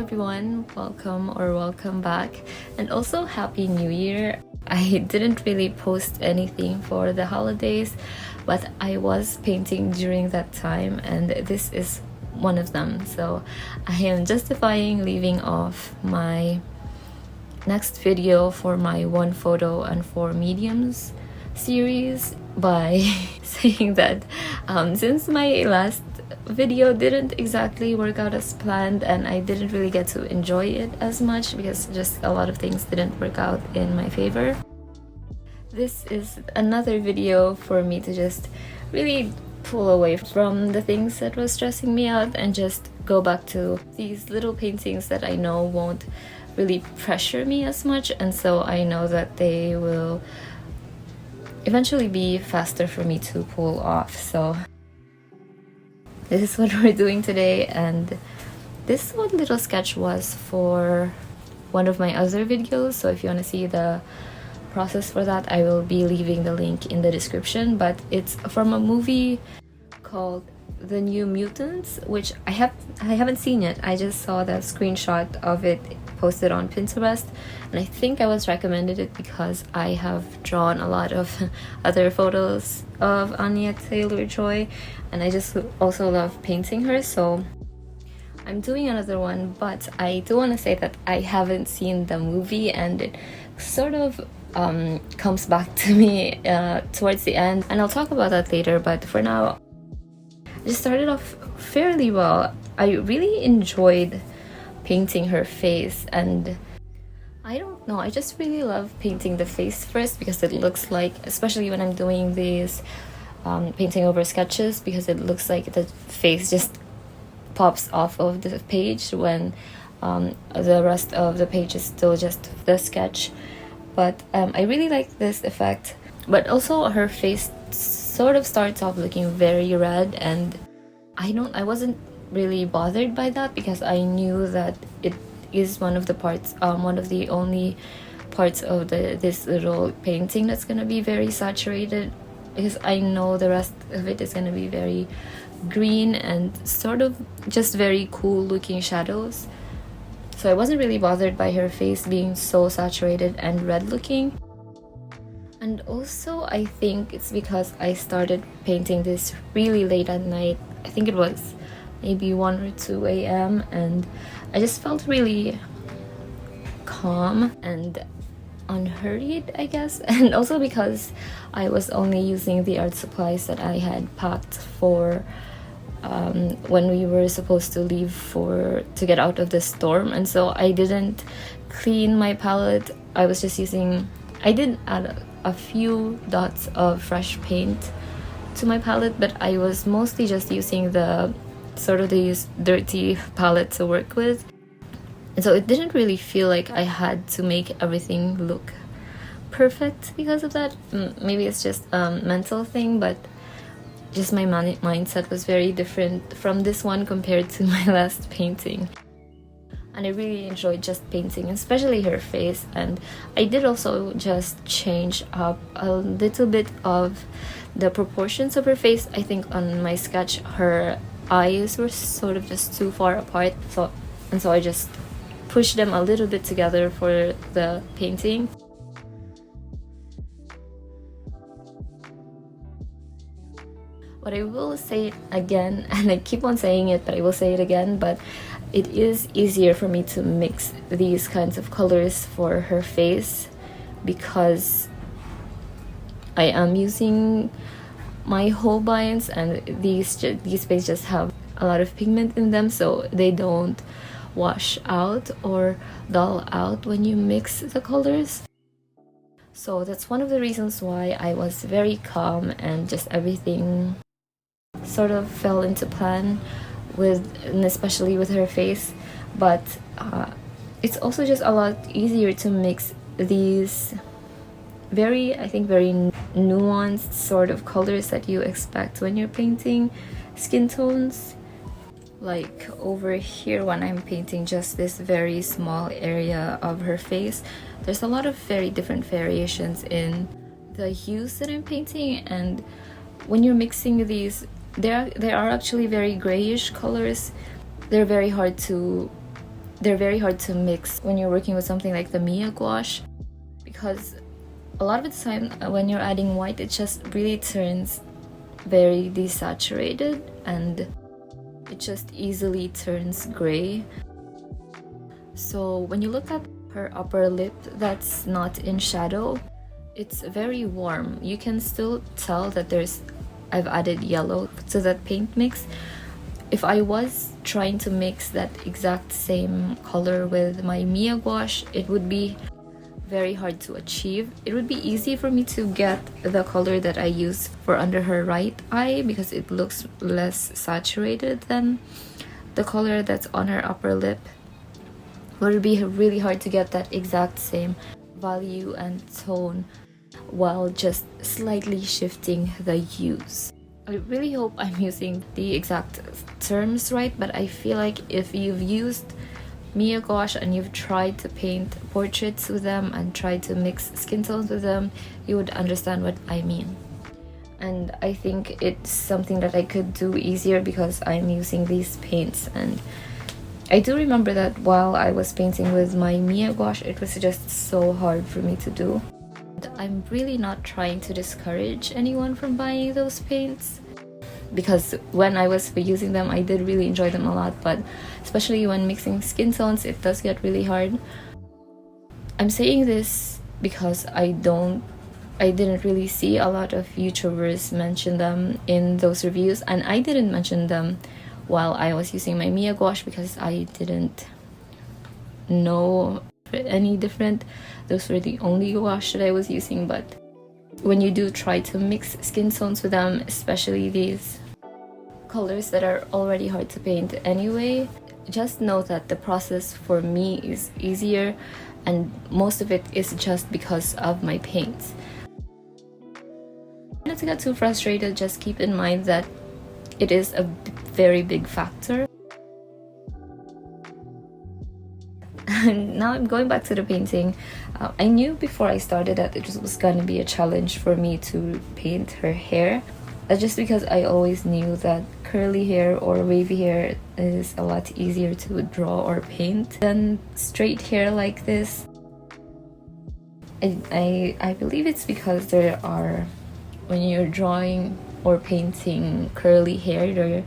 everyone, welcome back, and also Happy New Year. I didn't really post anything for the holidays, but I was painting during that time, and this is one of them. So I am justifying leaving off my next video for my one photo and four mediums series by saying that since my last video didn't exactly work out as planned and I didn't really get to enjoy it as much because just a lot of things didn't work out in my favor, this is another video for me to just really pull away from the things that was stressing me out and just go back to these little paintings that I know won't really pressure me as much, and so I know that they will eventually be faster for me to pull off. So this is what we're doing today, and this one little sketch was for one of my other videos, so if you want to see the process for that, I will be leaving the link in the description. But it's from a movie called The New Mutants, which I haven't seen yet. I just saw the screenshot of it posted on Pinterest, and I think I was recommended it because I have drawn a lot of other photos of Anya Taylor-Joy, and I just also love painting her, so I'm doing another one. But I do want to say that I haven't seen the movie, and it sort of comes back to me towards the end, and I'll talk about that later. But for now, it started off fairly well. I really enjoyed painting her face, and I don't know, I just really love painting the face first because it looks like, especially when I'm doing these painting over sketches, because it looks like the face just pops off of the page when the rest of the page is still just the sketch. But I really like this effect. But also her face sort of starts off looking very red, and I wasn't really bothered by that because I knew that it is one of the only parts of this little painting that's gonna be very saturated, because I know the rest of it is gonna be very green and sort of just very cool looking shadows. So I wasn't really bothered by her face being so saturated and red looking. And also I think it's because I started painting this really late at night. I think it was maybe 1 or 2 a.m. and I just felt really calm and unhurried, I guess. And also because I was only using the art supplies that I had packed for when we were supposed to leave to get out of the storm, and so I didn't clean my palette. I did add a few dots of fresh paint to my palette, but I was mostly just using the sort of these dirty palette to work with, and so it didn't really feel like I had to make everything look perfect because of that. Maybe it's just a mental thing, but just my mindset was very different from this one compared to my last painting. And I really enjoyed just painting, especially her face. And I did also just change up a little bit of the proportions of her face. I think on my sketch her eyes were sort of just too far apart, so I just pushed them a little bit together for the painting. But I will say it again, and I keep on saying it, but I will say it again, but it is easier for me to mix these kinds of colors for her face because I am using my Holbeins, and these paints just have a lot of pigment in them, so they don't wash out or dull out when you mix the colors. So that's one of the reasons why I was very calm and just everything sort of fell into plan and especially with her face. But it's also just a lot easier to mix these very nuanced sort of colors that you expect when you're painting skin tones. Like over here, when I'm painting just this very small area of her face, there's a lot of very different variations in the hues that I'm painting, and when you're mixing these, they are actually very grayish colors. They're very hard to they're very hard to mix when you're working with something like the Mia gouache, because a lot of the time when you're adding white, it just really turns very desaturated and it just easily turns gray. So when you look at her upper lip that's not in shadow, it's very warm. You can still tell that I've added yellow to that paint mix. If I was trying to mix that exact same color with my Mia gouache, it would be very hard to achieve. It would be easy for me to get the color that I use for under her right eye because it looks less saturated than the color that's on her upper lip. But it would be really hard to get that exact same value and tone while just slightly shifting the hues. I really hope I'm using the exact terms right, but I feel like if you've used Mia gouache and you've tried to paint portraits with them and tried to mix skin tones with them, you would understand what I mean. And I think it's something that I could do easier because I'm using these paints. And I do remember that while I was painting with my Mia gouache, it was just so hard for me to do. I'm really not trying to discourage anyone from buying those paints, because when I was using them, I did really enjoy them a lot, but especially when mixing skin tones, it does get really hard. I'm saying this because I didn't really see a lot of YouTubers mention them in those reviews, and I didn't mention them while I was using my Mia gouache because I didn't know any different. Those were the only gouache that I was using. But when you do try to mix skin tones with them, especially these colors that are already hard to paint anyway, just know that the process for me is easier, and most of it is just because of my paints. Not to get too frustrated, just keep in mind that it is a very big factor. And now I'm going back to the painting. I knew before I started that it was going to be a challenge for me to paint her hair. That's just because I always knew that curly hair or wavy hair is a lot easier to draw or paint than straight hair like this. I believe it's because when you're drawing or painting curly hair, there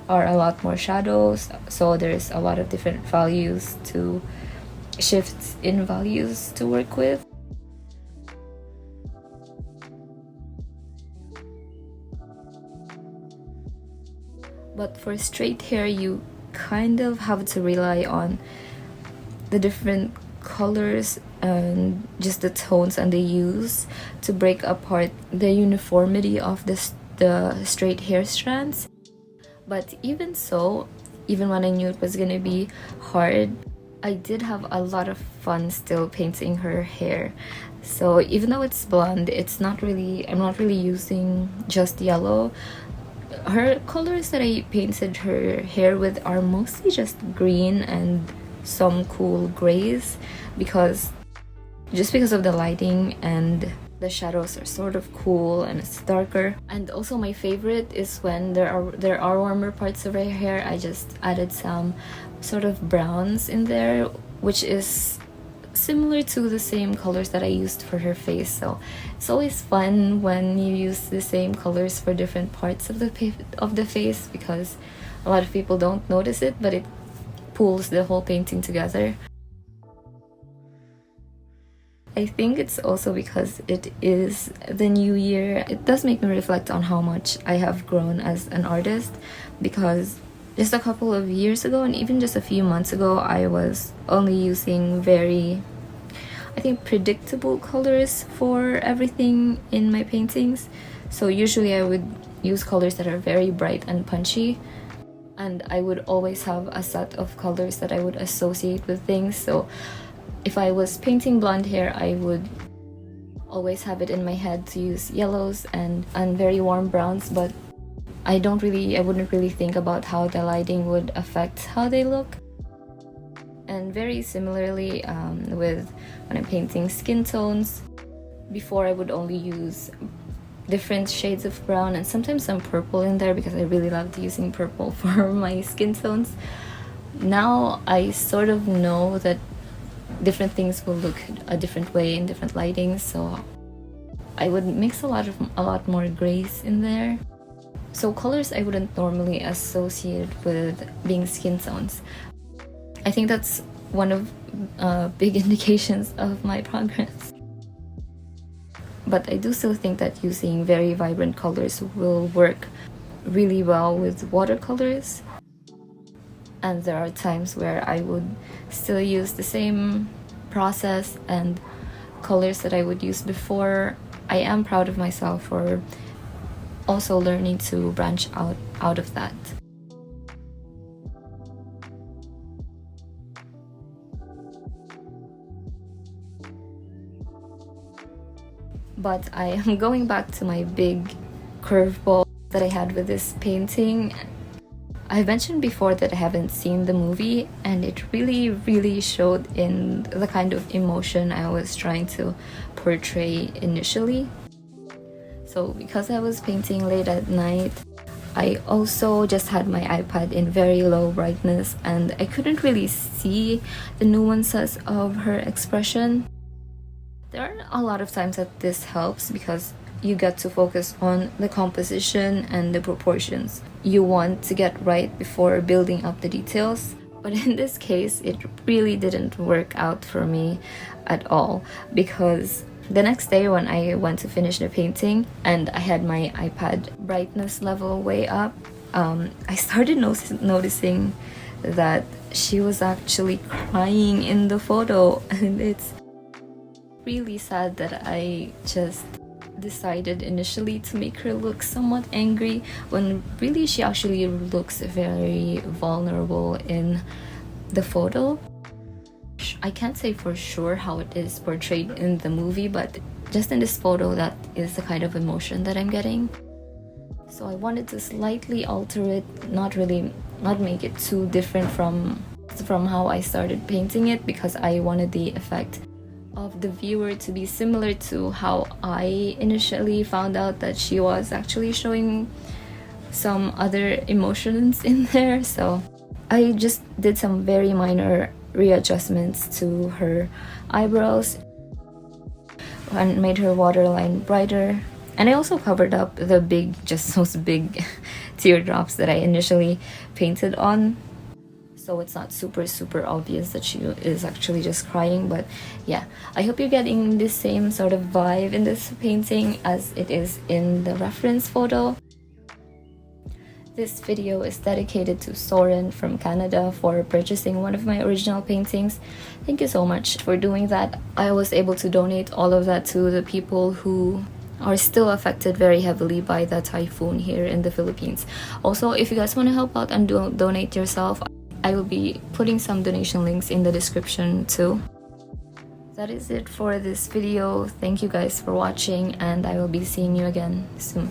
are a lot more shadows, so there's a lot of different shifts in values to work with. But for straight hair, you kind of have to rely on the different colors and just the tones and the hues to break apart the uniformity of the straight hair strands. But even so, even when I knew it was gonna be hard, I did have a lot of fun still painting her hair. So even though it's blonde, I'm not really using just yellow. Her colors that I painted her hair with are mostly just green and some cool grays, because of the lighting, and the shadows are sort of cool and it's darker. And also my favorite is when there are warmer parts of her hair, I just added some sort of browns in there, which is similar to the same colors that I used for her face. So it's always fun when you use the same colors for different parts of the face, because a lot of people don't notice it, but it pulls the whole painting together. I think it's also because it is the new year. It does make me reflect on how much I have grown as an artist, because just a couple of years ago and even just a few months ago, I was only using very, I think, predictable colors for everything in my paintings. So usually I would use colors that are very bright and punchy, and I would always have a set of colors that I would associate with things. So if I was painting blonde hair, I would always have it in my head to use yellows and very warm browns, but I wouldn't really think about how the lighting would affect how they look. And very similarly with when I'm painting skin tones, before I would only use different shades of brown and sometimes some purple in there, because I really loved using purple for my skin tones. Now I sort of know that different things will look a different way in different lightings, so I would mix a lot more grays in there. So colors I wouldn't normally associate with being skin tones. I think that's one of big indications of my progress. But I do still think that using very vibrant colors will work really well with watercolors. And there are times where I would still use the same process and colors that I would use before. I am proud of myself for also learning to branch out of that. But I am going back to my big curveball that I had with this painting. I mentioned before that I haven't seen the movie, and it really showed in the kind of emotion I was trying to portray initially. So because I was painting late at night, I also just had my iPad in very low brightness, and I couldn't really see the nuances of her expression. There are a lot of times that this helps because you get to focus on the composition and the proportions you want to get right before building up the details. But in this case, it really didn't work out for me at all, because the next day when I went to finish the painting and I had my iPad brightness level way up, I started noticing that she was actually crying in the photo, and it's really sad that I just decided initially to make her look somewhat angry when really she actually looks very vulnerable in the photo. I can't say for sure how it is portrayed in the movie, but just in this photo, that is the kind of emotion that I'm getting. So I wanted to slightly alter it, not make it too different from how I started painting it, because I wanted the effect of the viewer to be similar to how I initially found out that she was actually showing some other emotions in there. So I just did some very minor readjustments to her eyebrows and made her waterline brighter. And I also covered up the those big teardrops that I initially painted on, so it's not super obvious that she is actually just crying. But yeah, I hope you're getting the same sort of vibe in this painting as it is in the reference photo. This video is dedicated to Soren from Canada for purchasing one of my original paintings. Thank you so much for doing that. I was able to donate all of that to the people who are still affected very heavily by the typhoon here in the Philippines. Also, if you guys want to help out and donate yourself, I will be putting some donation links in the description too. That is it for this video. Thank you guys for watching, and I will be seeing you again soon.